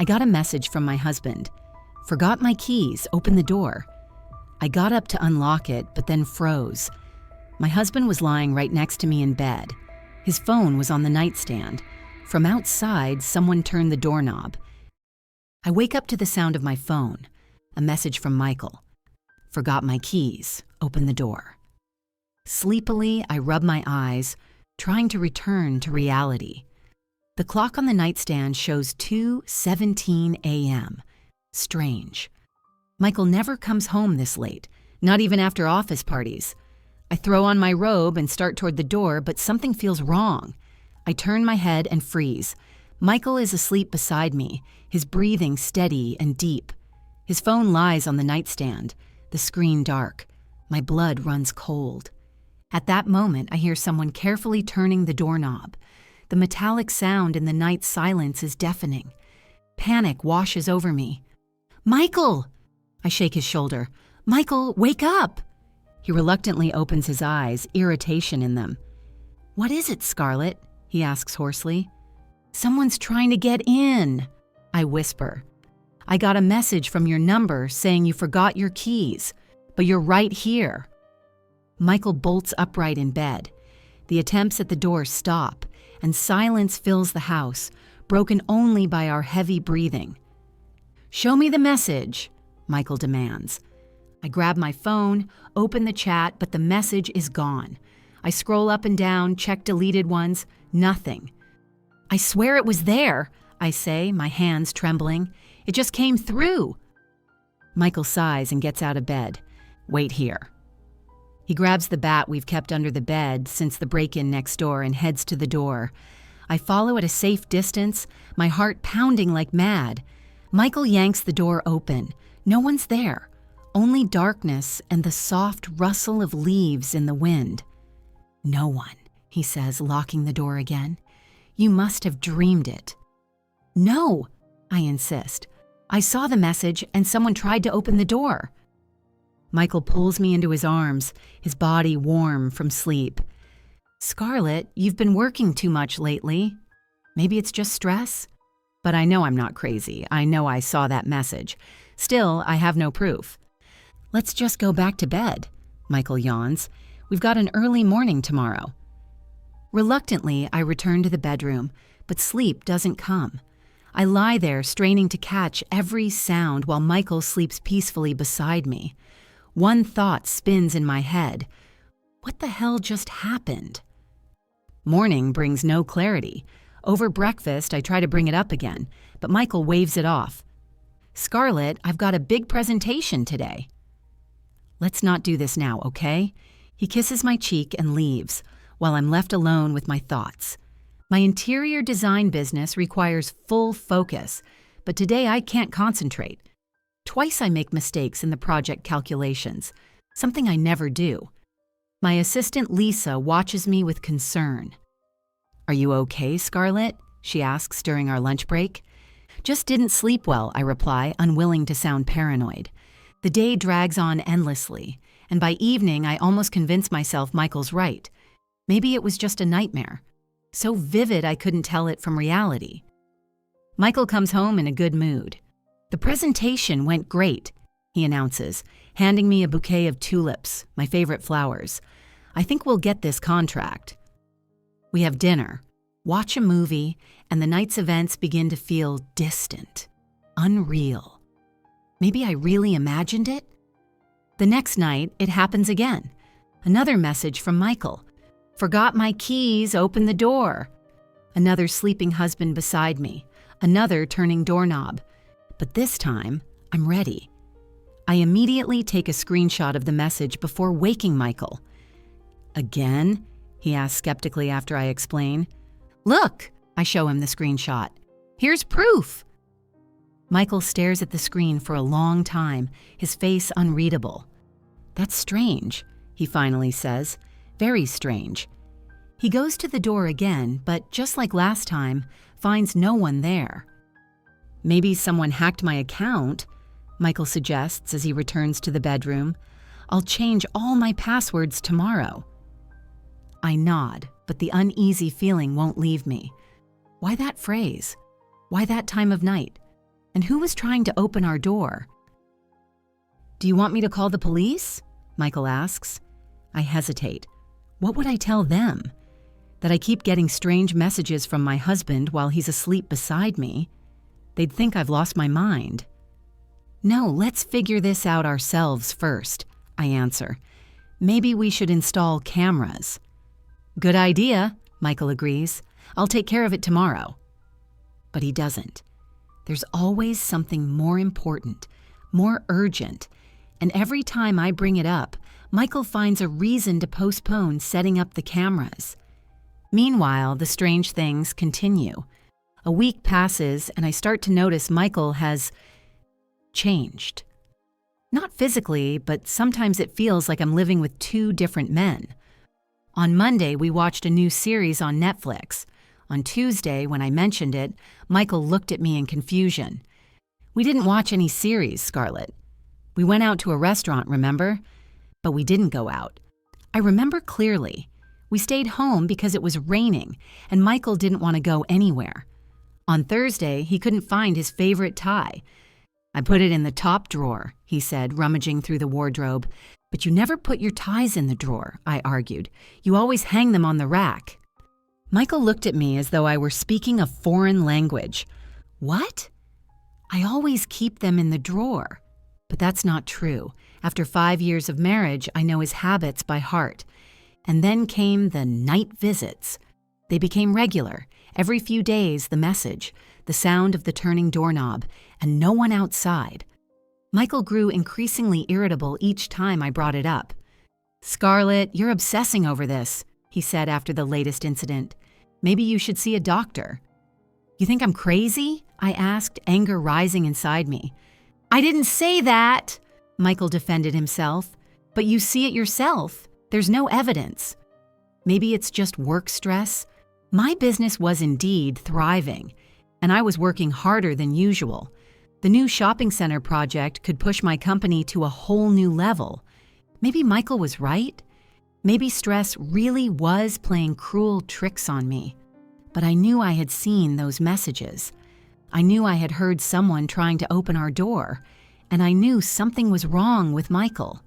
I got a message from my husband. Forgot my keys, open the door. I got up to unlock it, but then froze. My husband was lying right next to me in bed. His phone was on the nightstand. From outside, someone turned the doorknob. I wake up to the sound of my phone. A message from Michael. Forgot my keys, open the door. Sleepily, I rub my eyes, trying to return to reality. The clock on the nightstand shows 2:17 a.m. Strange. Michael never comes home this late, not even after office parties. I throw on my robe and start toward the door, but something feels wrong. I turn my head and freeze. Michael is asleep beside me, his breathing steady and deep. His phone lies on the nightstand, the screen dark. My blood runs cold. At that moment, I hear someone carefully turning the doorknob. The metallic sound in the night silence is deafening. Panic washes over me. "Michael!" I shake his shoulder. "Michael, wake up!" He reluctantly opens his eyes, irritation in them. "What is it, Scarlett?" he asks hoarsely. "Someone's trying to get in," I whisper. "I got a message from your number saying you forgot your keys, but you're right here." Michael bolts upright in bed. The attempts at the door stop, and silence fills the house, broken only by our heavy breathing. "Show me the message," Michael demands. I grab my phone, open the chat, but the message is gone. I scroll up and down, check deleted ones, nothing. "I swear it was there," I say, my hands trembling. "It just came through." Michael sighs and gets out of bed. "Wait here." He grabs the bat we've kept under the bed since the break-in next door and heads to the door. I follow at a safe distance, my heart pounding like mad. Michael yanks the door open. No one's there. Only darkness and the soft rustle of leaves in the wind. "No one," he says, locking the door again. "You must have dreamed it." "No," I insist. "I saw the message and someone tried to open the door." Michael pulls me into his arms, his body warm from sleep. "Scarlett, you've been working too much lately. Maybe it's just stress?" But I know I'm not crazy. I know I saw that message. Still, I have no proof. "Let's just go back to bed," Michael yawns. "We've got an early morning tomorrow." Reluctantly, I return to the bedroom, but sleep doesn't come. I lie there straining to catch every sound while Michael sleeps peacefully beside me. One thought spins in my head. What the hell just happened? Morning brings no clarity. Over breakfast, I try to bring it up again, but Michael waves it off. "Scarlett, I've got a big presentation today." "Let's not do this now, okay?" He kisses my cheek and leaves, while I'm left alone with my thoughts. My interior design business requires full focus, but today I can't concentrate. Twice I make mistakes in the project calculations, something I never do. My assistant Lisa watches me with concern. "Are you okay, Scarlett?" she asks during our lunch break. "Just didn't sleep well," I reply, unwilling to sound paranoid. The day drags on endlessly, and by evening I almost convince myself Michael's right. Maybe it was just a nightmare. So vivid I couldn't tell it from reality. Michael comes home in a good mood. "The presentation went great," he announces, handing me a bouquet of tulips, my favorite flowers. "I think we'll get this contract." We have dinner, watch a movie, and the night's events begin to feel distant, unreal. Maybe I really imagined it? The next night, it happens again. Another message from Michael. "Forgot my keys, open the door." Another sleeping husband beside me. Another turning doorknob. But this time, I'm ready. I immediately take a screenshot of the message before waking Michael. "Again?" he asks skeptically after I explain. "Look," I show him the screenshot. "Here's proof." Michael stares at the screen for a long time, his face unreadable. "That's strange," he finally says. "Very strange." He goes to the door again, but just like last time, finds no one there. "Maybe someone hacked my account," Michael suggests as he returns to the bedroom. "I'll change all my passwords tomorrow." I nod, but the uneasy feeling won't leave me. Why that phrase? Why that time of night? And who was trying to open our door? Do you want me to call the police? Michael asks. I hesitate. What would I tell them? That I keep getting strange messages from my husband while he's asleep beside me? They'd think I've lost my mind. No, let's figure this out ourselves first, I answer. Maybe we should install cameras. Good idea, Michael agrees. I'll take care of it tomorrow. But he doesn't. There's always something more important, more urgent, and every time I bring it up, Michael finds a reason to postpone setting up the cameras. Meanwhile, the strange things continue. A week passes, and I start to notice Michael has changed. Not physically, but sometimes it feels like I'm living with two different men. On Monday, we watched a new series on Netflix. On Tuesday, when I mentioned it, Michael looked at me in confusion. We didn't watch any series, Scarlett. We went out to a restaurant, remember? But we didn't go out. I remember clearly. We stayed home because it was raining, and Michael didn't want to go anywhere. On Thursday, he couldn't find his favorite tie. I put it in the top drawer, he said, rummaging through the wardrobe. But you never put your ties in the drawer, I argued. You always hang them on the rack. Michael looked at me as though I were speaking a foreign language. What? I always keep them in the drawer. But that's not true. After 5 years of marriage, I know his habits by heart. And then came the night visits. They became regular. Every few days, the message, the sound of the turning doorknob, and no one outside. Michael grew increasingly irritable each time I brought it up. Scarlett, you're obsessing over this, he said after the latest incident. Maybe you should see a doctor. You think I'm crazy? I asked, anger rising inside me. I didn't say that, Michael defended himself. But you see it yourself. There's no evidence. Maybe it's just work stress. My business was indeed thriving, and I was working harder than usual. The new shopping center project could push my company to a whole new level. Maybe Michael was right. Maybe stress really was playing cruel tricks on me. But I knew I had seen those messages. I knew I had heard someone trying to open our door, and I knew something was wrong with Michael.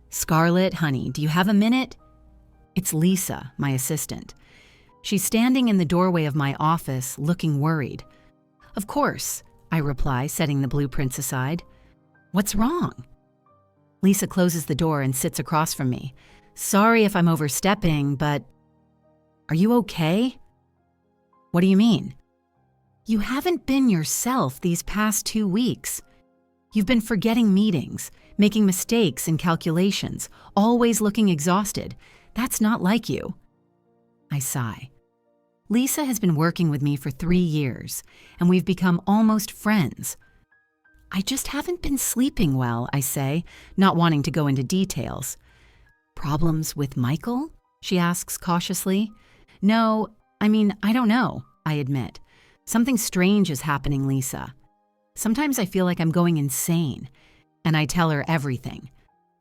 Scarlett, honey, do you have a minute? It's Lisa, my assistant. She's standing in the doorway of my office, looking worried. Of course, I reply, setting the blueprints aside. What's wrong? Lisa closes the door and sits across from me. Sorry if I'm overstepping, but... Are you okay? What do you mean? You haven't been yourself these past 2 weeks. You've been forgetting meetings, making mistakes in calculations, always looking exhausted. That's not like you. I sigh. Lisa has been working with me for 3 years, and we've become almost friends. I just haven't been sleeping well, I say, not wanting to go into details. Problems with Michael? She asks cautiously. No, I don't know, I admit. Something strange is happening, Lisa. Sometimes I feel like I'm going insane, and I tell her everything.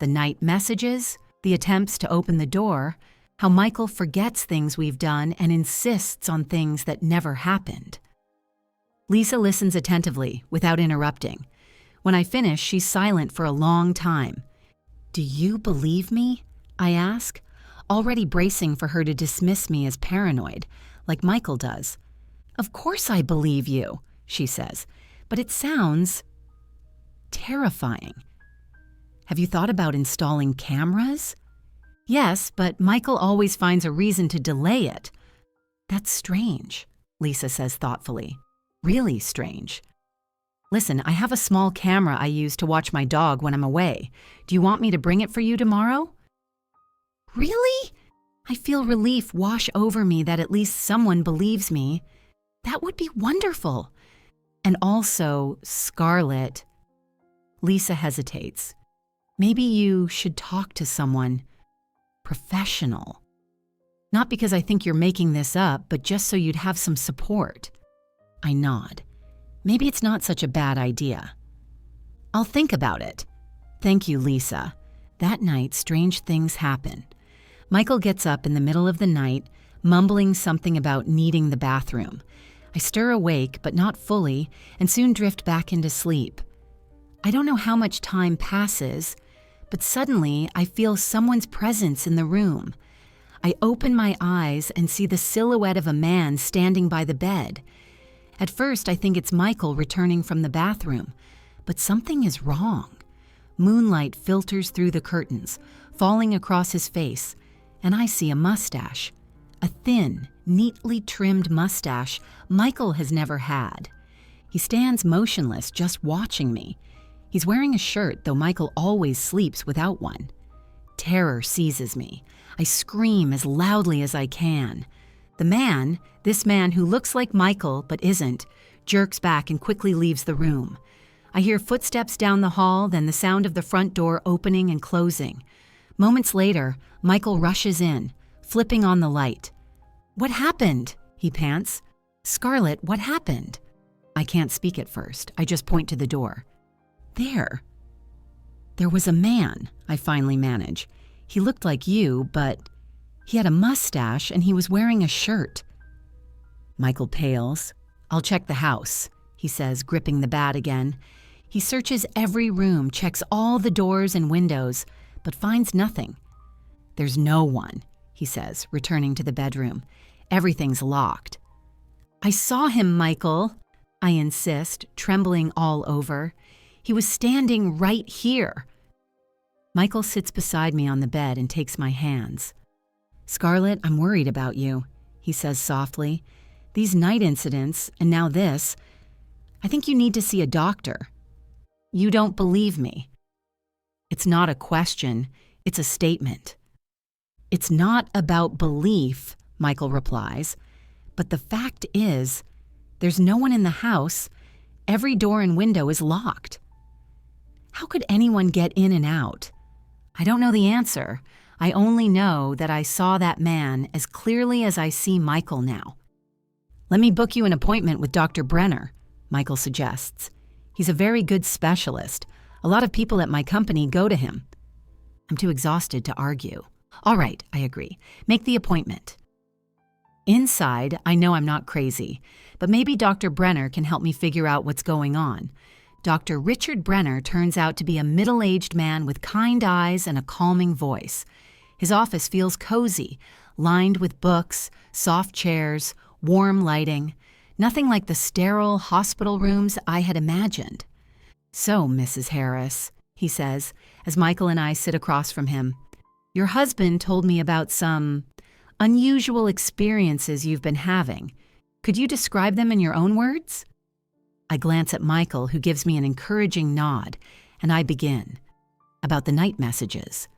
The night messages, the attempts to open the door, how Michael forgets things we've done and insists on things that never happened. Lisa listens attentively, without interrupting. When I finish, she's silent for a long time. Do you believe me? I ask, already bracing for her to dismiss me as paranoid, like Michael does. Of course I believe you, she says, but it sounds terrifying. Have you thought about installing cameras? Yes, but Michael always finds a reason to delay it. That's strange, Lisa says thoughtfully. Really strange. Listen, I have a small camera I use to watch my dog when I'm away. Do you want me to bring it for you tomorrow? Really? I feel relief wash over me that at least someone believes me. That would be wonderful. And also, Scarlett. Lisa hesitates. Maybe you should talk to someone professional. Not because I think you're making this up, but just so you'd have some support. I nod. Maybe it's not such a bad idea. I'll think about it. Thank you, Lisa. That night, strange things happen. Michael gets up in the middle of the night, mumbling something about needing the bathroom. I stir awake, but not fully, and soon drift back into sleep. I don't know how much time passes, but suddenly I feel someone's presence in the room. I open my eyes and see the silhouette of a man standing by the bed. At first, I think it's Michael returning from the bathroom, but something is wrong. Moonlight filters through the curtains, falling across his face, and I see a mustache. A thin, neatly trimmed mustache Michael has never had. He stands motionless, just watching me. He's wearing a shirt, though Michael always sleeps without one. Terror seizes me. I scream as loudly as I can. The man, this man who looks like Michael but isn't, jerks back and quickly leaves the room. I hear footsteps down the hall, then the sound of the front door opening and closing. Moments later, Michael rushes in, flipping on the light. "What happened?" he pants. "Scarlett, what happened?" I can't speak at first. I just point to the door. There was a man, I finally manage. He looked like you, but he had a mustache and he was wearing a shirt. Michael pales. "I'll check the house," he says, gripping the bat again. He searches every room, checks all the doors and windows, but finds nothing. "There's no one," he says, returning to the bedroom. "Everything's locked." "I saw him, Michael," I insist, trembling all over. "He was standing right here." Michael sits beside me on the bed and takes my hands. "Scarlett, I'm worried about you," he says softly. "These night incidents, and now this, I think you need to see a doctor." "You don't believe me." "It's not a question, it's a statement." "It's not about belief," Michael replies, "but the fact is, there's no one in the house. Every door and window is locked." How could anyone get in and out? I don't know the answer. I only know that I saw that man as clearly as I see Michael now. "Let me book you an appointment with Dr. Brenner," Michael suggests. "He's a very good specialist. A lot of people at my company go to him." I'm too exhausted to argue. "All right," I agree. "Make the appointment." Inside, I know I'm not crazy, but maybe Dr. Brenner can help me figure out what's going on. Dr. Richard Brenner turns out to be a middle-aged man with kind eyes and a calming voice. His office feels cozy, lined with books, soft chairs, warm lighting, nothing like the sterile hospital rooms I had imagined. "So, Mrs. Harris," he says, as Michael and I sit across from him, "your husband told me about some unusual experiences you've been having. Could you describe them in your own words?" I glance at Michael, who gives me an encouraging nod, and I begin. About the night messages,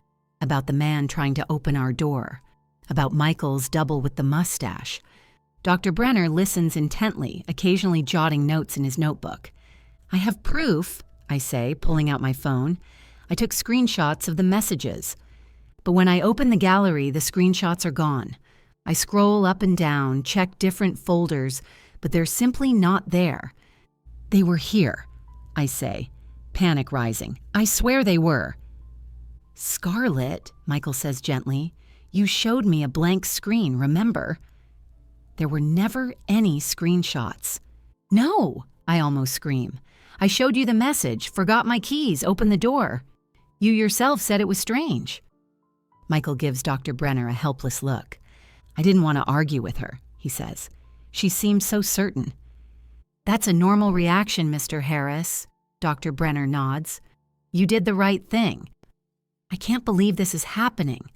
about the man trying to open our door, about Michael's double with the mustache. Dr. Brenner listens intently, occasionally jotting notes in his notebook. "I have proof," I say, pulling out my phone. "I took screenshots of the messages. But when I open the gallery, the screenshots are gone. I scroll up and down, check different folders, but they're simply not there." "They were here," I say, panic rising. "I swear they were." "Scarlett," Michael says gently, "you showed me a blank screen, remember?" There were never any screenshots. "No," I almost scream. "I showed you the message, forgot my keys, opened the door. You yourself said it was strange." Michael gives Dr. Brenner a helpless look. "I didn't want to argue with her," he says. "She seemed so certain." "That's a normal reaction, Mr. Harris," Dr. Brenner nods. "You did the right thing." I can't believe this is happening.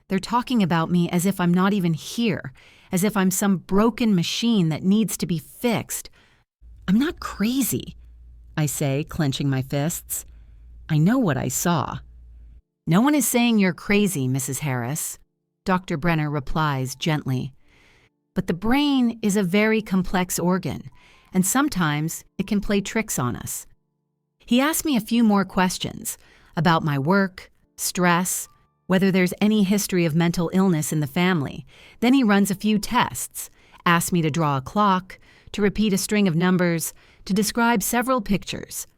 They're talking about me as if I'm not even here, as if I'm some broken machine that needs to be fixed. "I'm not crazy," I say, clenching my fists. "I know what I saw." "No one is saying you're crazy, Mrs. Harris," Dr. Brenner replies gently. "But the brain is a very complex organ, and sometimes it can play tricks on us." He asked me a few more questions about my work, stress, whether there's any history of mental illness in the family. Then he runs a few tests, asks me to draw a clock, to repeat a string of numbers, to describe several pictures.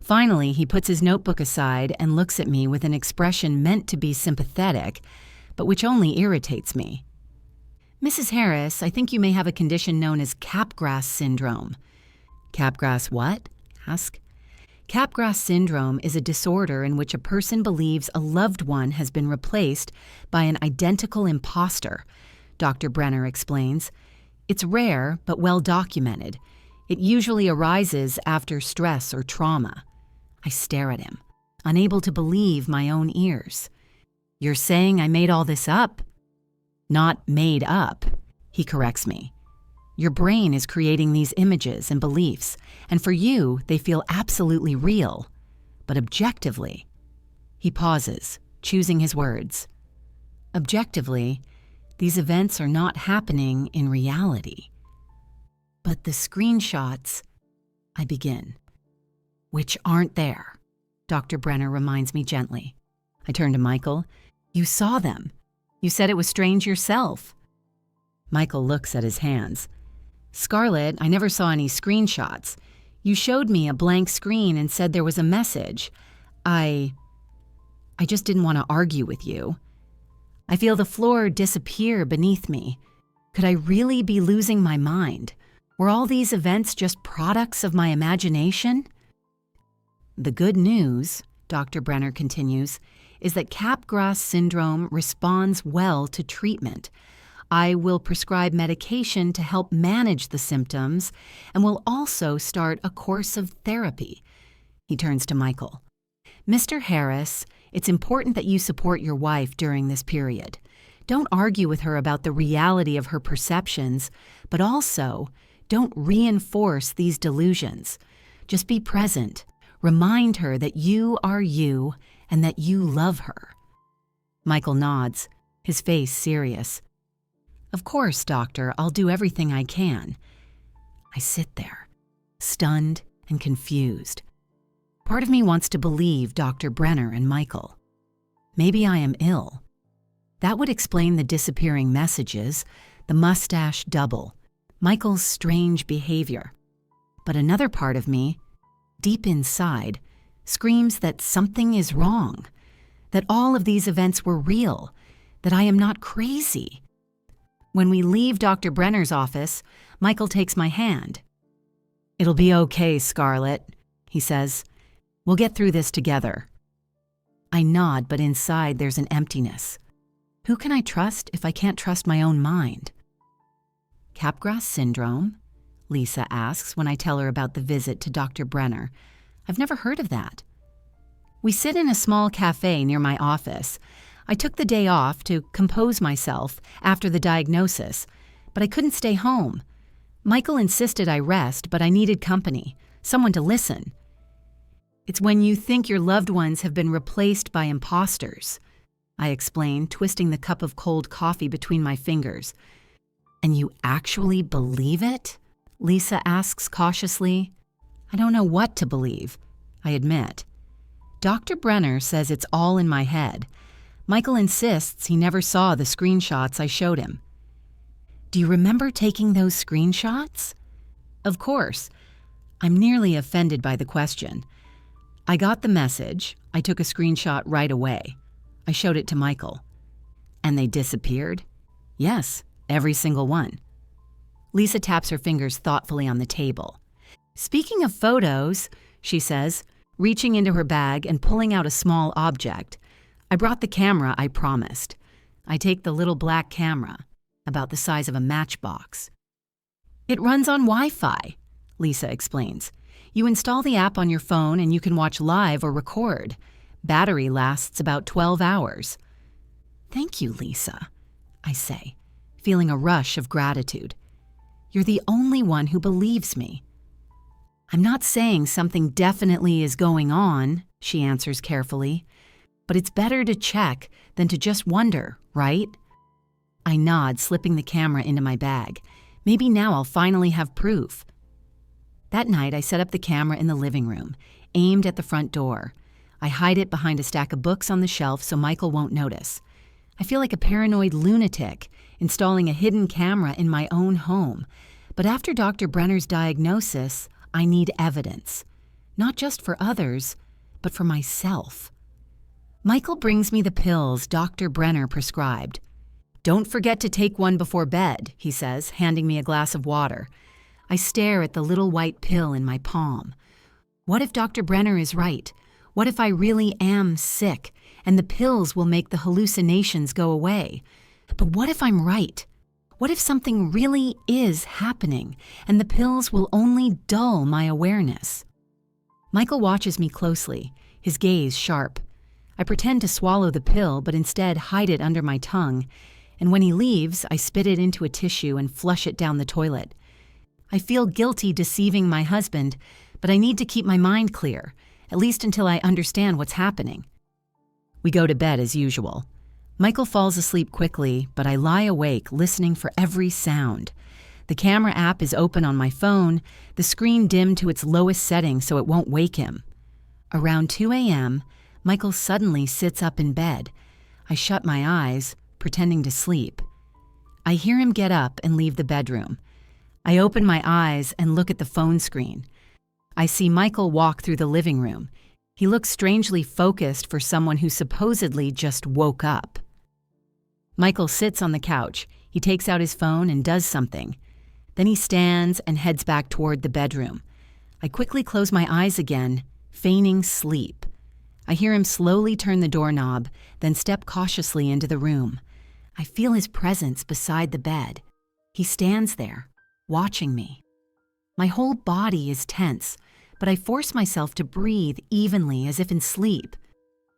Finally, he puts his notebook aside and looks at me with an expression meant to be sympathetic, but which only irritates me. Mrs. Harris, I think you may have a condition known as Capgras syndrome. Capgras what? Ask. Capgras syndrome is a disorder in which a person believes a loved one has been replaced by an identical imposter, Dr. Brenner explains. It's rare, but well documented. It usually arises after stress or trauma. I stare at him, unable to believe my own ears. You're saying I made all this up? Not made up, he corrects me. Your brain is creating these images and beliefs, and for you, they feel absolutely real. But objectively, he pauses, choosing his words. Objectively, these events are not happening in reality. But the screenshots, I begin. Which aren't there, Dr. Brenner reminds me gently. I turn to Michael. You saw them. You said it was strange yourself. Michael looks at his hands. Scarlett, I never saw any screenshots. You showed me a blank screen and said there was a message. I just didn't want to argue with you. I feel the floor disappear beneath me. Could I really be losing my mind? Were all these events just products of my imagination? The good news, Dr. Brenner continues, is that Capgras syndrome responds well to treatment. I will prescribe medication to help manage the symptoms and will also start a course of therapy. He turns to Michael. Mr. Harris, it's important that you support your wife during this period. Don't argue with her about the reality of her perceptions, but also don't reinforce these delusions. Just be present. Remind her that you are you and that you love her. Michael nods, his face serious. Of course, doctor, I'll do everything I can. I sit there, stunned and confused. Part of me wants to believe Dr. Brenner and Michael. Maybe I am ill. That would explain the disappearing messages, the mustache double, Michael's strange behavior. But another part of me, deep inside, screams that something is wrong, that all of these events were real, that I am not crazy. When we leave Dr. Brenner's office, Michael takes my hand. It'll be okay, Scarlett, he says. We'll get through this together. I nod, but inside there's an emptiness. Who can I trust if I can't trust my own mind? Capgras syndrome? Lisa asks when I tell her about the visit to Dr. Brenner. I've never heard of that. We sit in a small cafe near my office. I took the day off to compose myself after the diagnosis, but I couldn't stay home. Michael insisted I rest, but I needed company, someone to listen. It's when you think your loved ones have been replaced by imposters, I explain, twisting the cup of cold coffee between my fingers. And you actually believe it? Lisa asks cautiously. I don't know what to believe, I admit. Dr. Brenner says it's all in my head. Michael insists he never saw the screenshots I showed him. Do you remember taking those screenshots? Of course. I'm nearly offended by the question. I got the message. I took a screenshot right away. I showed it to Michael. And they disappeared? Yes, every single one. Lisa taps her fingers thoughtfully on the table. Speaking of photos, she says, reaching into her bag and pulling out a small object. I brought the camera I promised. I take the little black camera, about the size of a matchbox. It runs on Wi-Fi, Lisa explains. You install the app on your phone and you can watch live or record. Battery lasts about 12 hours. Thank you, Lisa, I say, feeling a rush of gratitude. You're the only one who believes me. I'm not saying something definitely is going on, she answers carefully, but it's better to check than to just wonder, right? I nod, slipping the camera into my bag. Maybe now I'll finally have proof. That night, I set up the camera in the living room, aimed at the front door. I hide it behind a stack of books on the shelf so Michael won't notice. I feel like a paranoid lunatic installing a hidden camera in my own home. But after Dr. Brenner's diagnosis, I need evidence. Not just for others, but for myself. Michael brings me the pills Dr. Brenner prescribed. "Don't forget to take one before bed," he says, handing me a glass of water. I stare at the little white pill in my palm. What if Dr. Brenner is right? What if I really am sick, and the pills will make the hallucinations go away? But what if I'm right? What if something really is happening, and the pills will only dull my awareness? Michael watches me closely, his gaze sharp. I pretend to swallow the pill, but instead hide it under my tongue, and when he leaves, I spit it into a tissue and flush it down the toilet. I feel guilty deceiving my husband, but I need to keep my mind clear, at least until I understand what's happening. We go to bed as usual. Michael falls asleep quickly, but I lie awake listening for every sound. The camera app is open on my phone, the screen dimmed to its lowest setting so it won't wake him. Around 2 a.m., Michael suddenly sits up in bed. I shut my eyes, pretending to sleep. I hear him get up and leave the bedroom. I open my eyes and look at the phone screen. I see Michael walk through the living room. He looks strangely focused for someone who supposedly just woke up. Michael sits on the couch. He takes out his phone and does something. Then he stands and heads back toward the bedroom. I quickly close my eyes again, feigning sleep. I hear him slowly turn the doorknob, then step cautiously into the room. I feel his presence beside the bed. He stands there, watching me. My whole body is tense, but I force myself to breathe evenly as if in sleep.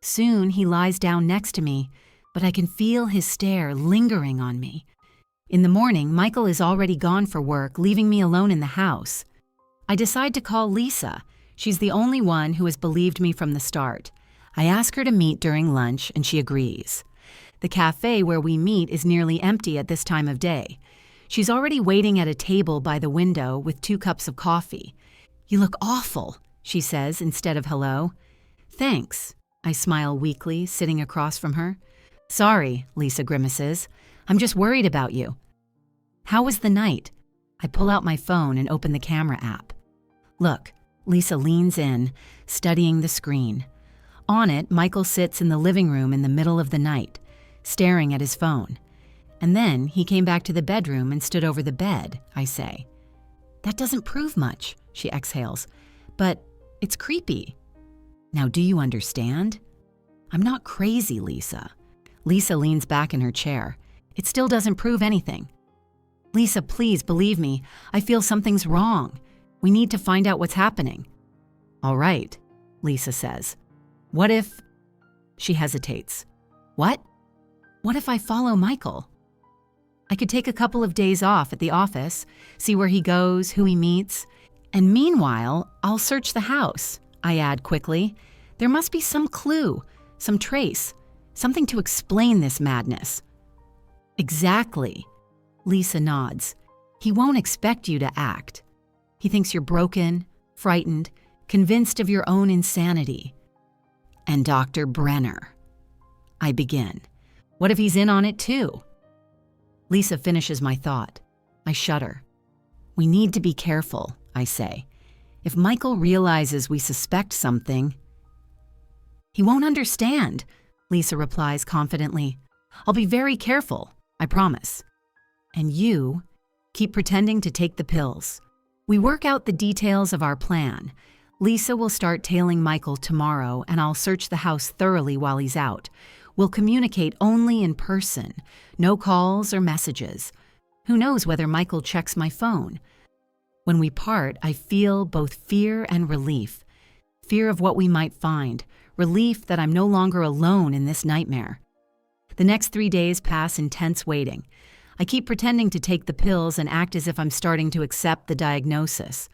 Soon he lies down next to me, but I can feel his stare lingering on me. In the morning, Michael is already gone for work, leaving me alone in the house. I decide to call Lisa. She's the only one who has believed me from the start. I ask her to meet during lunch, and she agrees. The cafe where we meet is nearly empty at this time of day. She's already waiting at a table by the window with 2 cups of coffee. "You look awful," she says instead of hello. "Thanks," I smile weakly, sitting across from her. "Sorry," Lisa grimaces. "I'm just worried about you." "How was the night?" I pull out my phone and open the camera app. Look, Lisa leans in, studying the screen. On it, Michael sits in the living room in the middle of the night, staring at his phone. And then he came back to the bedroom and stood over the bed, I say. "That doesn't prove much," she exhales, "but it's creepy." "Now, do you understand?" "I'm not crazy, Lisa." Lisa leans back in her chair. "It still doesn't prove anything." "Lisa, please believe me. I feel something's wrong. We need to find out what's happening." "All right," Lisa says. "What if—" She hesitates. "What?" "What if I follow Michael? I could take a couple of days off at the office, see where he goes, who he meets, and meanwhile, I'll search the house," I add quickly. "There must be some clue, some trace, something to explain this madness." "Exactly," Lisa nods. "He won't expect you to act. He thinks you're broken, frightened, convinced of your own insanity." "And Dr. Brenner," I begin. "What if he's in on it too?" Lisa finishes my thought. I shudder. "We need to be careful," I say. "If Michael realizes we suspect something—" "He won't understand," Lisa replies confidently. "I'll be very careful, I promise. And you keep pretending to take the pills. We work out the details of our plan. Lisa will start tailing Michael tomorrow, and I'll search the house thoroughly while he's out. We'll communicate only in person, no calls or messages. Who knows whether Michael checks my phone? When we part, I feel both fear and relief. Fear of what we might find, relief that I'm no longer alone in this nightmare. The next 3 days pass in tense waiting. I keep pretending to take the pills and act as if I'm starting to accept the diagnosis.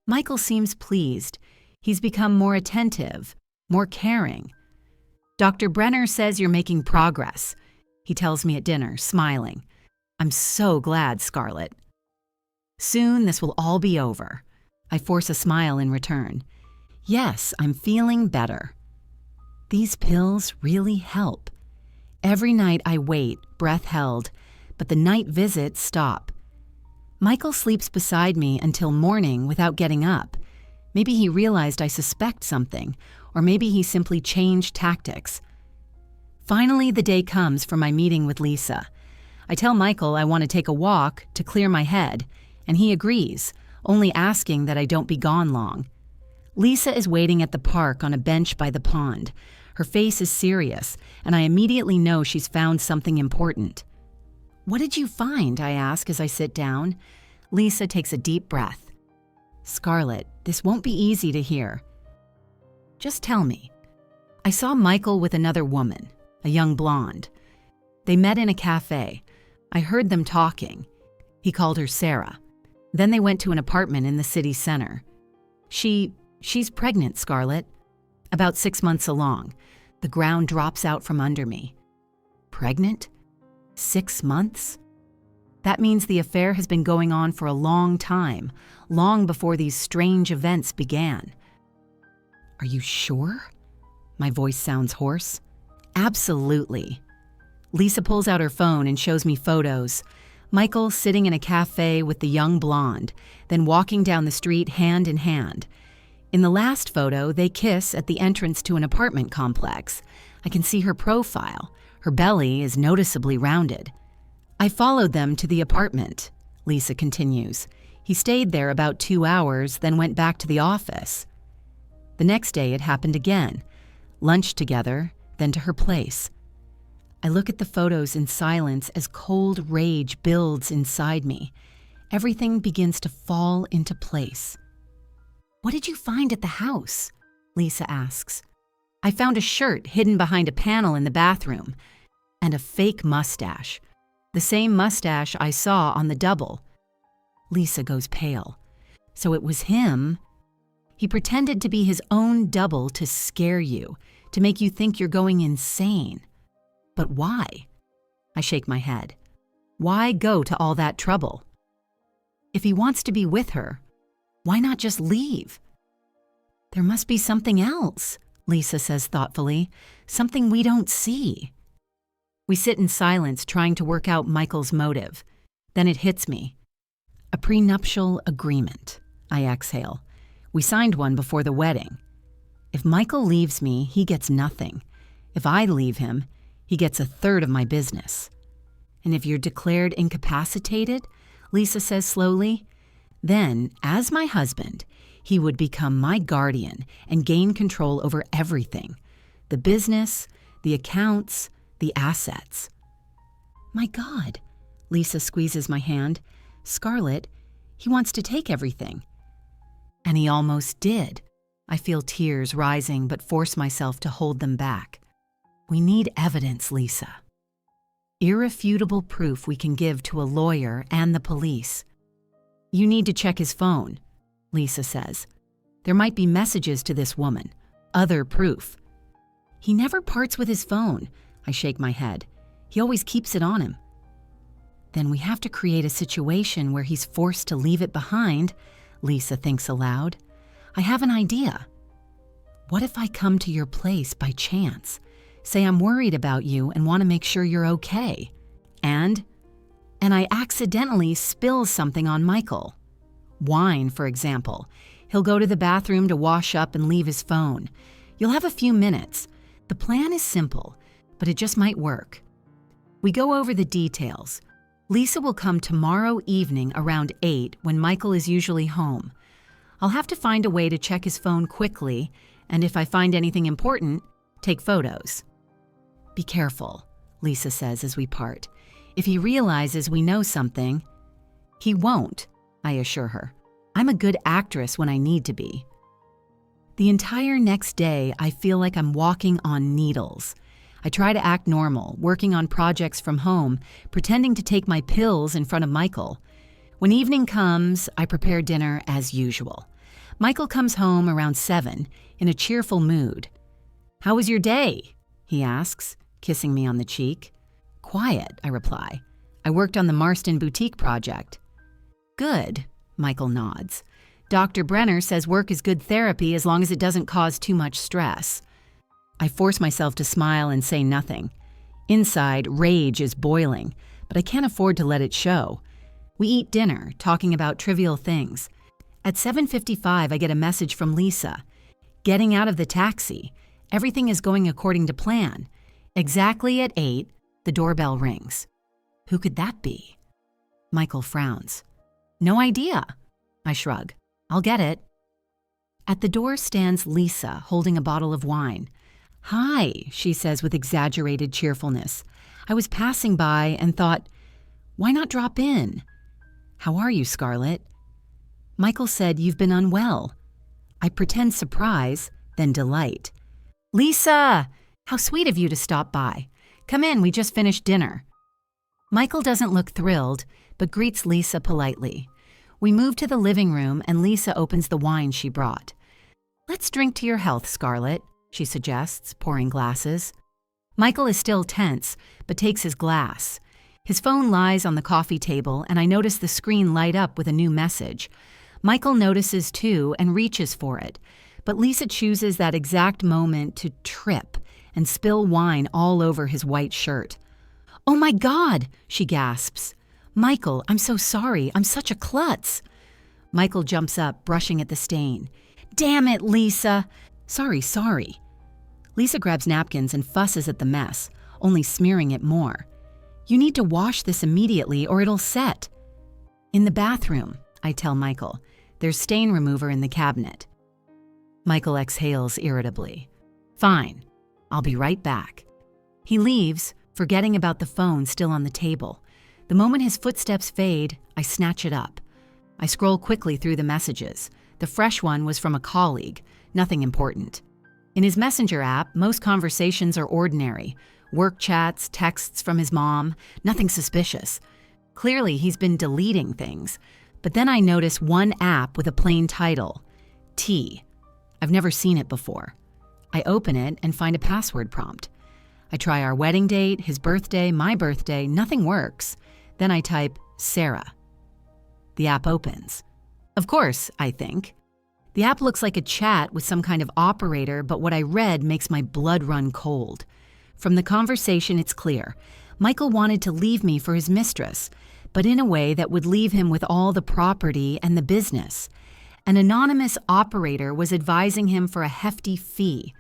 Michael seems pleased. He's become more attentive, more caring. "Dr. Brenner says you're making progress," he tells me at dinner, smiling. "I'm so glad, Scarlett." Soon this will all be over. I force a smile in return. Yes, I'm feeling better. These pills really help. Every night I wait, breath held, but the night visits stop. Michael sleeps beside me until morning without getting up. Maybe he realized I suspect something, or maybe he simply changed tactics. Finally, the day comes for my meeting with Lisa. I tell Michael I want to take a walk to clear my head, and he agrees, only asking that I don't be gone long. Lisa is waiting at the park on a bench by the pond. Her face is serious, and I immediately know she's found something important. "What did you find?" I ask as I sit down. Lisa takes a deep breath. "Scarlett, this won't be easy to hear. Just tell me." I saw Michael with another woman, a young blonde. They met in a cafe. I heard them talking. He called her Sarah. Then they went to an apartment in the city center. She's pregnant, Scarlett. About 6 months along. The ground drops out from under me. Pregnant? 6 months? That means the affair has been going on for a long time, long before these strange events began. Are you sure? My voice sounds hoarse. Absolutely. Lisa pulls out her phone and shows me photos. Michael sitting in a cafe with the young blonde, then walking down the street hand in hand. In the last photo, they kiss at the entrance to an apartment complex. I can see her profile. Her belly is noticeably rounded. I followed them to the apartment, Lisa continues. He stayed there about 2 hours, then went back to the office. The next day it happened again. Lunch together, then to her place. I look at the photos in silence as cold rage builds inside me. Everything begins to fall into place. "What did you find at the house?" Lisa asks. "I found a shirt hidden behind a panel in the bathroom and a fake mustache. The same mustache I saw on the double." Lisa goes pale. "So it was him. He pretended to be his own double to scare you, to make you think you're going insane. But why?" I shake my head. "Why go to all that trouble? If he wants to be with her, why not just leave?" "There must be something else," Lisa says thoughtfully, "something we don't see." We sit in silence trying to work out Michael's motive. Then it hits me. A prenuptial agreement. I exhale. We signed one before the wedding. If Michael leaves me, he gets nothing. If I leave him, he gets 1/3 of my business. And if you're declared incapacitated, Lisa says slowly, then, as my husband, he would become my guardian and gain control over everything. The business, the accounts, the assets. My God, Lisa squeezes my hand. Scarlett, he wants to take everything. And he almost did. I feel tears rising but force myself to hold them back. We need evidence, Lisa. Irrefutable proof we can give to a lawyer and the police. You need to check his phone, Lisa says. There might be messages to this woman, other proof. He never parts with his phone. I shake my head. He always keeps it on him. Then we have to create a situation where he's forced to leave it behind, Lisa thinks aloud. I have an idea. What if I come to your place by chance? Say I'm worried about you and want to make sure you're okay. And I accidentally spill something on Michael. Wine, for example. He'll go to the bathroom to wash up and leave his phone. You'll have a few minutes. The plan is simple, but it just might work. We go over the details. Lisa will come tomorrow evening around 8 when Michael is usually home. I'll have to find a way to check his phone quickly, and if I find anything important, take photos. Be careful, Lisa says as we part. If he realizes we know something, he won't, I assure her. I'm a good actress when I need to be. The entire next day, I feel like I'm walking on needles. I try to act normal, working on projects from home, pretending to take my pills in front of Michael. When evening comes, I prepare dinner as usual. Michael comes home around 7, in a cheerful mood. How was your day? He asks, kissing me on the cheek. Quiet, I reply. I worked on the Marston Boutique project. Good, Michael nods. Dr. Brenner says work is good therapy as long as it doesn't cause too much stress. I force myself to smile and say nothing. Inside, rage is boiling, but I can't afford to let it show. We eat dinner, talking about trivial things. At 7:55, I get a message from Lisa. Getting out of the taxi. Everything is going according to plan. Exactly at 8, the doorbell rings. Who could that be? Michael frowns. No idea. I shrug. I'll get it. At the door stands Lisa, holding a bottle of wine. Hi, she says with exaggerated cheerfulness. I was passing by and thought, why not drop in? How are you, Scarlett? Michael said you've been unwell. I pretend surprise, then delight. Lisa! How sweet of you to stop by. Come in, we just finished dinner. Michael doesn't look thrilled, but greets Lisa politely. We move to the living room and Lisa opens the wine she brought. Let's drink to your health, Scarlett, she suggests, pouring glasses. Michael is still tense, but takes his glass. His phone lies on the coffee table and I notice the screen light up with a new message. Michael notices too and reaches for it, but Lisa chooses that exact moment to trip and spill wine all over his white shirt. Oh my God, she gasps. Michael, I'm so sorry. I'm such a klutz. Michael jumps up, brushing at the stain. Damn it, Lisa. Sorry. Lisa grabs napkins and fusses at the mess, only smearing it more. You need to wash this immediately or it'll set. In the bathroom, I tell Michael. There's stain remover in the cabinet. Michael exhales irritably. Fine. I'll be right back. He leaves, forgetting about the phone still on the table. The moment his footsteps fade, I snatch it up. I scroll quickly through the messages. The fresh one was from a colleague, nothing important. In his Messenger app, most conversations are ordinary. Work chats, texts from his mom, nothing suspicious. Clearly, he's been deleting things. But then I notice one app with a plain title, T. I've never seen it before. I open it and find a password prompt. I try our wedding date, his birthday, my birthday, nothing works. Then I type Sarah. The app opens. Of course, I think. The app looks like a chat with some kind of operator, but what I read makes my blood run cold. From the conversation, it's clear. Michael wanted to leave me for his mistress, but in a way that would leave him with all the property and the business. An anonymous operator was advising him for a hefty fee.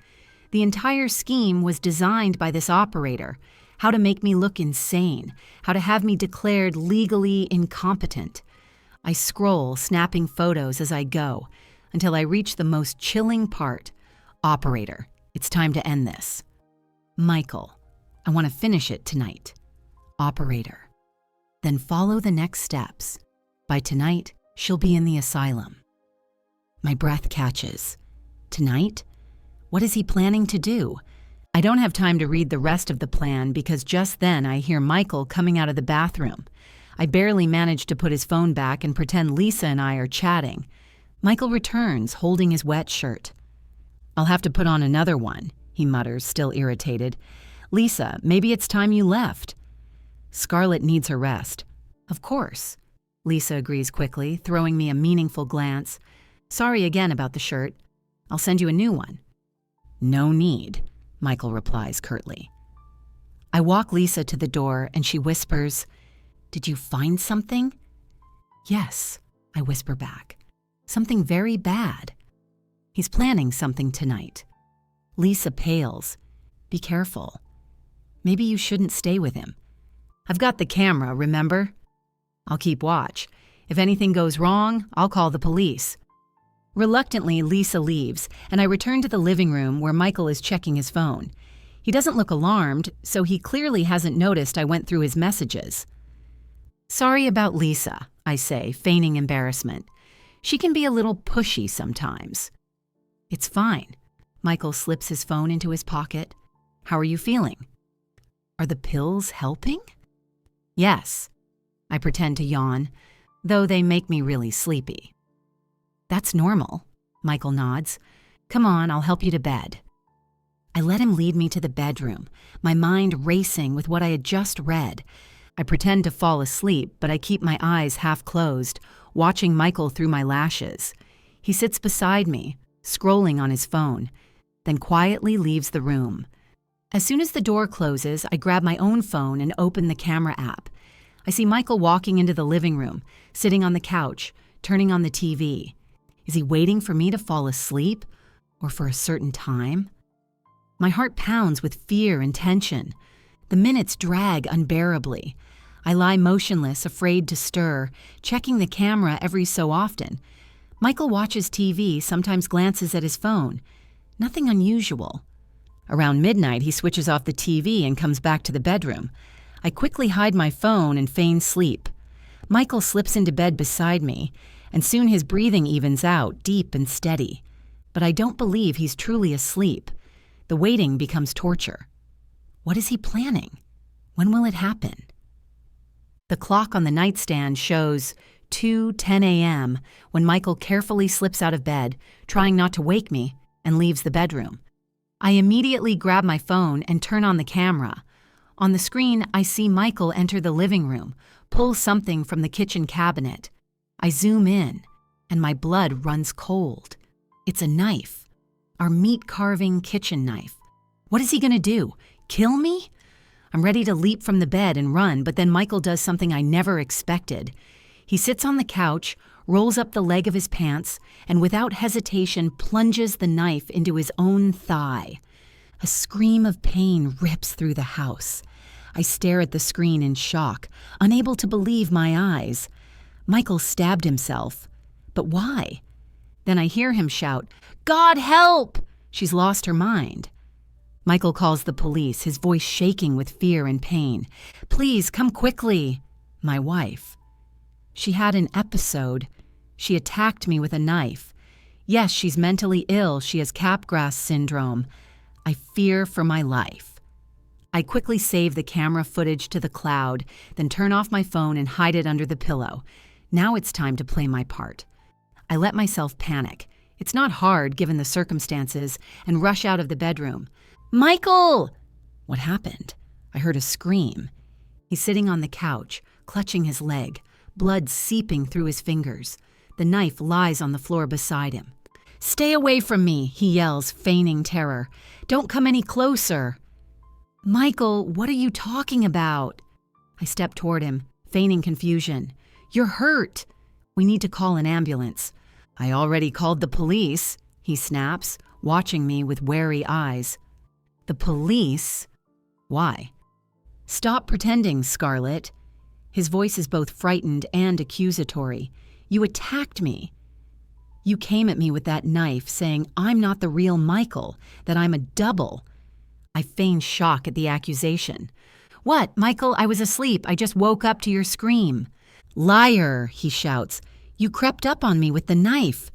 The entire scheme was designed by this operator, how to make me look insane, how to have me declared legally incompetent. I scroll, snapping photos as I go, until I reach the most chilling part. Operator, it's time to end this. Michael, I want to finish it tonight. Operator, then follow the next steps. By tonight, she'll be in the asylum. My breath catches. Tonight? What is he planning to do? I don't have time to read the rest of the plan because just then I hear Michael coming out of the bathroom. I barely manage to put his phone back and pretend Lisa and I are chatting. Michael returns, holding his wet shirt. I'll have to put on another one, he mutters, still irritated. Lisa, maybe it's time you left. Scarlett needs her rest. Of course. Lisa agrees quickly, throwing me a meaningful glance. Sorry again about the shirt. I'll send you a new one. No need, Michael replies curtly. I walk Lisa to the door and she whispers, Did you find something? Yes, I whisper back. Something very bad. He's planning something tonight. Lisa pales. Be careful. Maybe you shouldn't stay with him. I've got the camera, remember? I'll keep watch. If anything goes wrong, I'll call the police. Reluctantly, Lisa leaves, and I return to the living room where Michael is checking his phone. He doesn't look alarmed, so he clearly hasn't noticed I went through his messages. Sorry about Lisa, I say, feigning embarrassment. She can be a little pushy sometimes. It's fine. Michael slips his phone into his pocket. How are you feeling? Are the pills helping? Yes. I pretend to yawn, though they make me really sleepy. That's normal, Michael nods. Come on, I'll help you to bed. I let him lead me to the bedroom, my mind racing with what I had just read. I pretend to fall asleep, but I keep my eyes half closed, watching Michael through my lashes. He sits beside me, scrolling on his phone, then quietly leaves the room. As soon as the door closes, I grab my own phone and open the camera app. I see Michael walking into the living room, sitting on the couch, turning on the TV. Is he waiting for me to fall asleep, or for a certain time? My heart pounds with fear and tension. The minutes drag unbearably. I lie motionless, afraid to stir, checking the camera every so often. Michael watches TV, sometimes glances at his phone. Nothing unusual. Around midnight, he switches off the TV and comes back to the bedroom. I quickly hide my phone and feign sleep. Michael slips into bed beside me, and soon his breathing evens out, deep and steady. But I don't believe he's truly asleep. The waiting becomes torture. What is he planning? When will it happen? The clock on the nightstand shows 2:10 a.m. when Michael carefully slips out of bed, trying not to wake me, and leaves the bedroom. I immediately grab my phone and turn on the camera. On the screen, I see Michael enter the living room, pull something from the kitchen cabinet. I zoom in, and my blood runs cold. It's a knife. Our meat-carving kitchen knife. What is he gonna do? Kill me? I'm ready to leap from the bed and run, but then Michael does something I never expected. He sits on the couch, rolls up the leg of his pants, and without hesitation plunges the knife into his own thigh. A scream of pain rips through the house. I stare at the screen in shock, unable to believe my eyes. Michael stabbed himself. But why? Then I hear him shout, "God help!" She's lost her mind. Michael calls the police, his voice shaking with fear and pain. "Please, come quickly." My wife. She had an episode. She attacked me with a knife. Yes, she's mentally ill. She has Capgras syndrome. I fear for my life. I quickly save the camera footage to the cloud, then turn off my phone and hide it under the pillow. Now it's time to play my part. I let myself panic. It's not hard given the circumstances, and rush out of the bedroom. "Michael!" What happened? I heard a scream. He's sitting on the couch, clutching his leg, blood seeping through his fingers. The knife lies on the floor beside him. "Stay away from me," he yells, feigning terror. "Don't come any closer." "Michael, what are you talking about?" I step toward him, feigning confusion. "You're hurt. We need to call an ambulance." "I already called the police," he snaps, watching me with wary eyes. "The police? Why?" "Stop pretending, Scarlett." His voice is both frightened and accusatory. "You attacked me. You came at me with that knife, saying I'm not the real Michael, that I'm a double." I feign shock at the accusation. "What, Michael? I was asleep. I just woke up to your scream." "Liar," he shouts. "You crept up on me with the knife.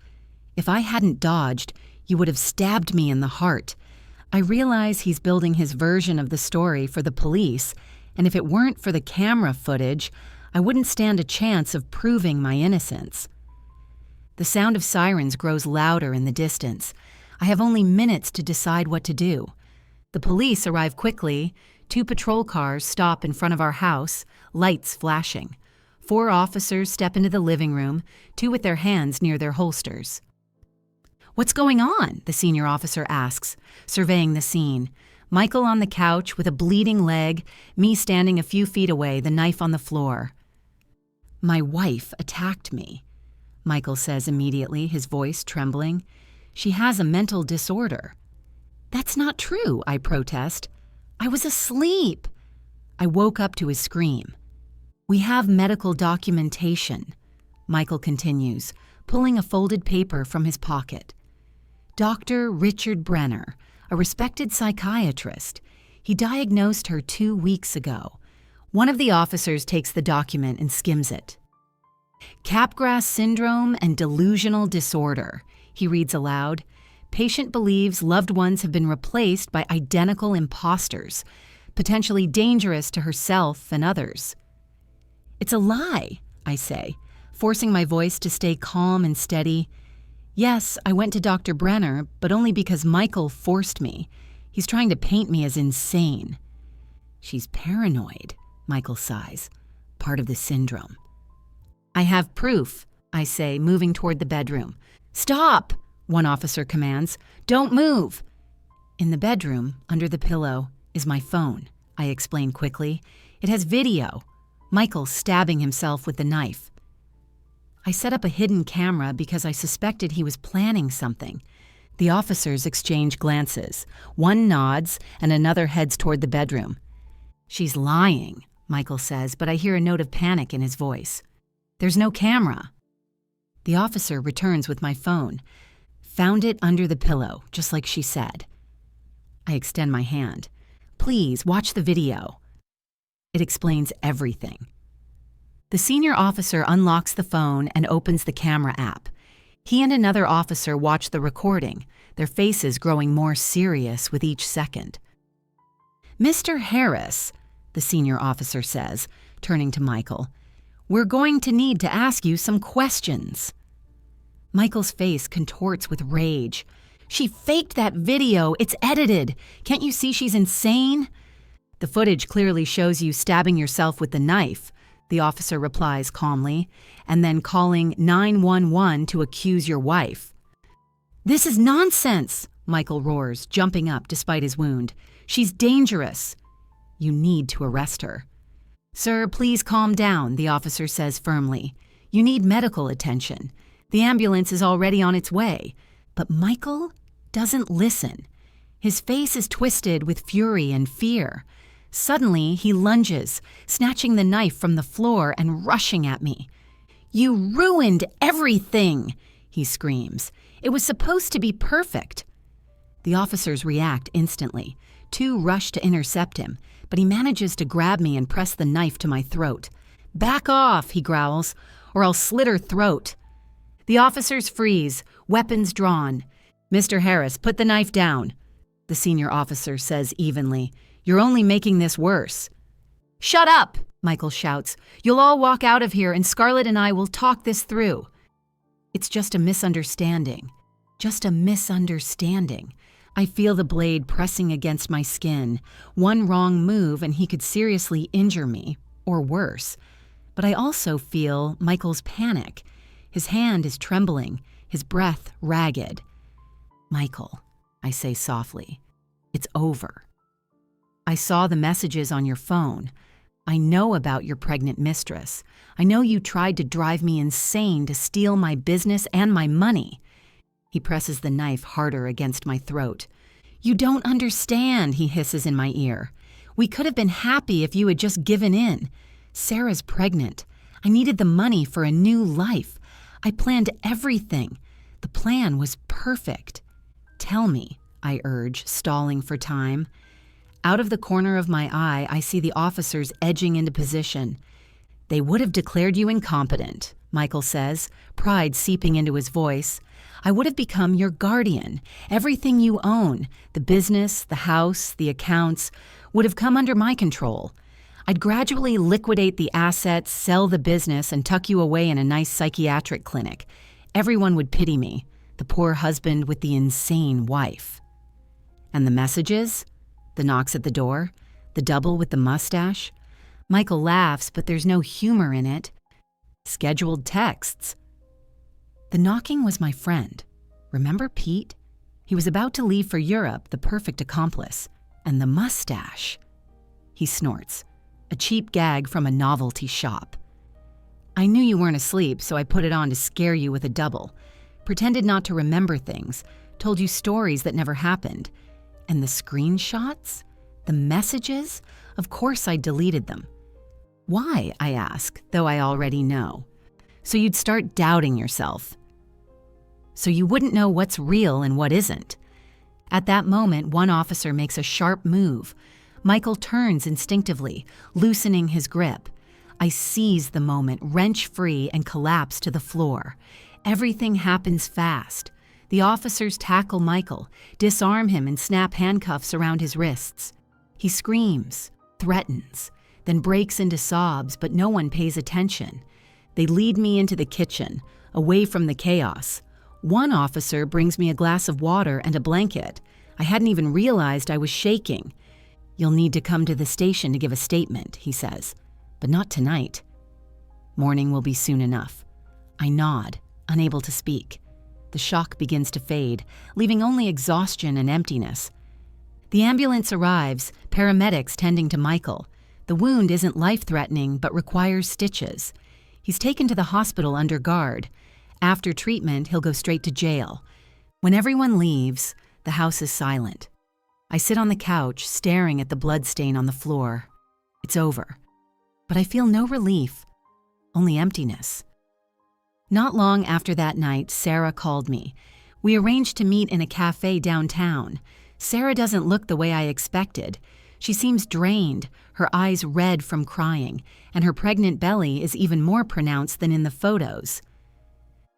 If I hadn't dodged, you would have stabbed me in the heart." I realize he's building his version of the story for the police, and if it weren't for the camera footage, I wouldn't stand a chance of proving my innocence. The sound of sirens grows louder in the distance. I have only minutes to decide what to do. The police arrive quickly. 2 patrol cars stop in front of our house, lights flashing. 4 officers step into the living room, 2 with their hands near their holsters. "What's going on?" the senior officer asks, surveying the scene. Michael on the couch with a bleeding leg, me standing a few feet away, the knife on the floor. "My wife attacked me," Michael says immediately, his voice trembling. "She has a mental disorder." "That's not true," I protest. "I was asleep." I woke up to his scream. "We have medical documentation," Michael continues, pulling a folded paper from his pocket. "Dr. Richard Brenner, a respected psychiatrist. He diagnosed her 2 weeks ago." One of the officers takes the document and skims it. "Capgras syndrome and delusional disorder," he reads aloud. "Patient believes loved ones have been replaced by identical imposters, potentially dangerous to herself and others." "It's a lie," I say, forcing my voice to stay calm and steady. "Yes, I went to Dr. Brenner, but only because Michael forced me. He's trying to paint me as insane." "She's paranoid," Michael sighs. "Part of the syndrome." "I have proof," I say, moving toward the bedroom. "Stop!" one officer commands. "Don't move!" In the bedroom, under the pillow, is my phone, I explain quickly. It has video. Michael stabbing himself with the knife. I set up a hidden camera because I suspected he was planning something. The officers exchange glances. One nods and another heads toward the bedroom. "She's lying," Michael says, but I hear a note of panic in his voice. There's no camera. The officer returns with my phone. Found it under the pillow, just like she said. I extend my hand. Please, watch the video. It explains everything. The senior officer unlocks the phone and opens the camera app. He and another officer watch the recording, their faces growing more serious with each second. Mr. Harris, the senior officer says, turning to Michael, we're going to need to ask you some questions. Michael's face contorts with rage. She faked that video. It's edited. Can't you see she's insane? The footage clearly shows you stabbing yourself with the knife, the officer replies calmly, and then calling 911 to accuse your wife. This is nonsense, Michael roars, jumping up despite his wound. She's dangerous. You need to arrest her. Sir, please calm down, the officer says firmly. You need medical attention. The ambulance is already on its way. But Michael doesn't listen. His face is twisted with fury and fear. Suddenly, he lunges, snatching the knife from the floor and rushing at me. You ruined everything, he screams. It was supposed to be perfect. The officers react instantly. Two rush to intercept him, but he manages to grab me and press the knife to my throat. Back off, he growls, or I'll slit her throat. The officers freeze, weapons drawn. Mr. Harris, put the knife down, the senior officer says evenly. You're only making this worse. Shut up, Michael shouts. You'll all walk out of here and Scarlett and I will talk this through. It's just a misunderstanding. Just a misunderstanding. I feel the blade pressing against my skin. One wrong move and he could seriously injure me, or worse. But I also feel Michael's panic. His hand is trembling, his breath ragged. Michael, I say softly, it's over. I saw the messages on your phone. I know about your pregnant mistress. I know you tried to drive me insane to steal my business and my money. He presses the knife harder against my throat. You don't understand, he hisses in my ear. We could have been happy if you had just given in. Sarah's pregnant. I needed the money for a new life. I planned everything. The plan was perfect. Tell me, I urge, stalling for time. Out of the corner of my eye, I see the officers edging into position. They would have declared you incompetent, Michael says, pride seeping into his voice. I would have become your guardian. Everything you own, the business, the house, the accounts, would have come under my control. I'd gradually liquidate the assets, sell the business, and tuck you away in a nice psychiatric clinic. Everyone would pity me, the poor husband with the insane wife. And the messages? The knocks at the door? The double with the mustache? Michael laughs, but there's no humor in it. Scheduled texts. The knocking was my friend. Remember Pete? He was about to leave for Europe, the perfect accomplice. And the mustache. He snorts. A cheap gag from a novelty shop. I knew you weren't asleep, so I put it on to scare you with a double. Pretended not to remember things. Told you stories that never happened. And the screenshots? The messages? Of course I deleted them. Why, I ask, though I already know. So you'd start doubting yourself. So you wouldn't know what's real and what isn't. At that moment, one officer makes a sharp move. Michael turns instinctively, loosening his grip. I seize the moment, wrench free, and collapse to the floor. Everything happens fast. The officers tackle Michael, disarm him, and snap handcuffs around his wrists. He screams, threatens, then breaks into sobs, but no one pays attention. They lead me into the kitchen, away from the chaos. One officer brings me a glass of water and a blanket. I hadn't even realized I was shaking. You'll need to come to the station to give a statement, he says, but not tonight. Morning will be soon enough. I nod, unable to speak. The shock begins to fade, leaving only exhaustion and emptiness. The ambulance arrives, paramedics tending to Michael. The wound isn't life-threatening, but requires stitches. He's taken to the hospital under guard. After treatment, he'll go straight to jail. When everyone leaves, the house is silent. I sit on the couch, staring at the bloodstain on the floor. It's over. but I feel no relief, only emptiness. Not long after that night, Sarah called me. We arranged to meet in a cafe downtown. Sarah doesn't look the way I expected. She seems drained, her eyes red from crying, and her pregnant belly is even more pronounced than in the photos.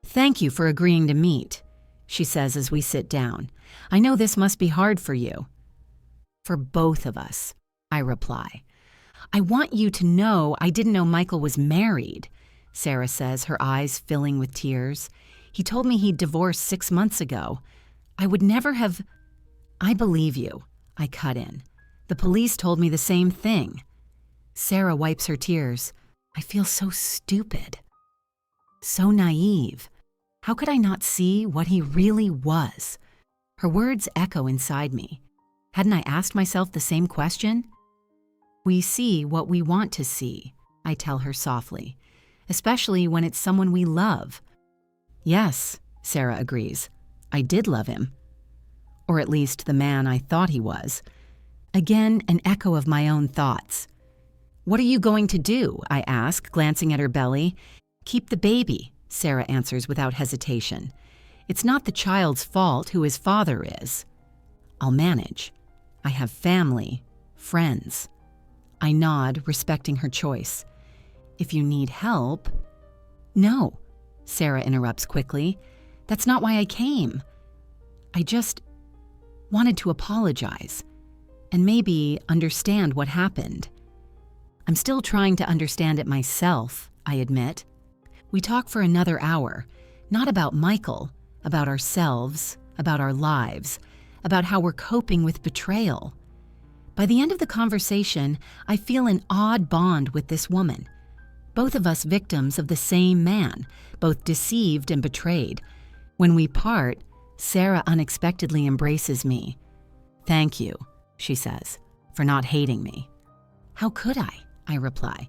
"Thank you for agreeing to meet," she says as we sit down. "I know this must be hard for you." "For both of us," I reply. "I want you to know I didn't know Michael was married," Sarah says, her eyes filling with tears. "He told me he'd divorced 6 months ago. I would never have—" "I believe you," I cut in. "The police told me the same thing." Sarah wipes her tears. I feel so stupid. So naive. How could I not see what he really was? Her words echo inside me. Hadn't I asked myself the same question? "We see what we want to see," I tell her softly, "especially when it's someone we love." "Yes," Sarah agrees. "I did love him. Or at least the man I thought he was." Again, an echo of my own thoughts. "What are you going to do?" I ask, glancing at her belly. "Keep the baby," Sarah answers without hesitation. "It's not the child's fault who his father is." "I'll manage. I have family, friends." I nod, respecting her choice. "If you need help—" "No," Sarah interrupts quickly. "That's not why I came. I just wanted to apologize and maybe understand what happened." I'm still trying to understand it myself, I admit. We talk for another hour, not about Michael, about ourselves, about our lives, about how we're coping with betrayal. By the end of the conversation, I feel an odd bond with this woman. Both of us victims of the same man, both deceived and betrayed. When we part, Sarah unexpectedly embraces me. "Thank you," she says, "for not hating me." "How could I reply.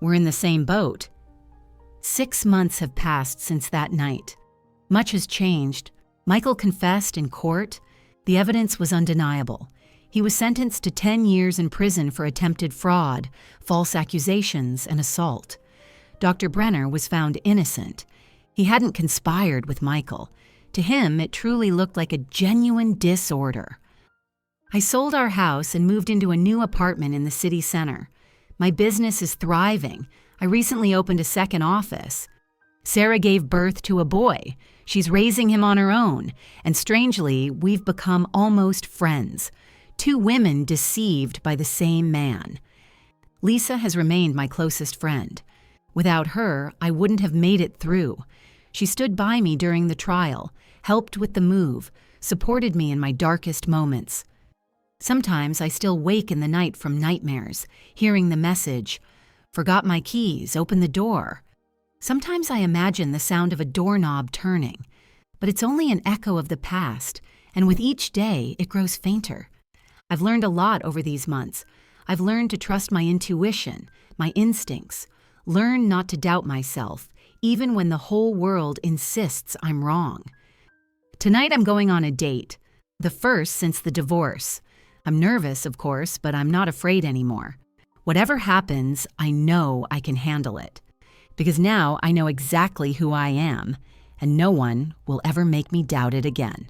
"We're in the same boat." 6 months have passed since that night. Much has changed. Michael confessed in court. The evidence was undeniable. He was sentenced to 10 years in prison for attempted fraud, false accusations, and assault. Dr. Brenner was found innocent. He hadn't conspired with Michael. To him, it truly looked like a genuine disorder. I sold our house and moved into a new apartment in the city center. My business is thriving. I recently opened a second office. Sarah gave birth to a boy. She's raising him on her own. And strangely, we've become almost friends. 2 women deceived by the same man. Lisa has remained my closest friend. Without her, I wouldn't have made it through. She stood by me during the trial, helped with the move, supported me in my darkest moments. Sometimes I still wake in the night from nightmares, hearing the message, "Forgot my keys, open the door." Sometimes I imagine the sound of a doorknob turning, but it's only an echo of the past, and with each day it grows fainter. I've learned a lot over these months. I've learned to trust my intuition, my instincts, learn not to doubt myself, even when the whole world insists I'm wrong. Tonight I'm going on a date, the first since the divorce. I'm nervous, of course, but I'm not afraid anymore. Whatever happens, I know I can handle it. Because now I know exactly who I am, and no one will ever make me doubt it again.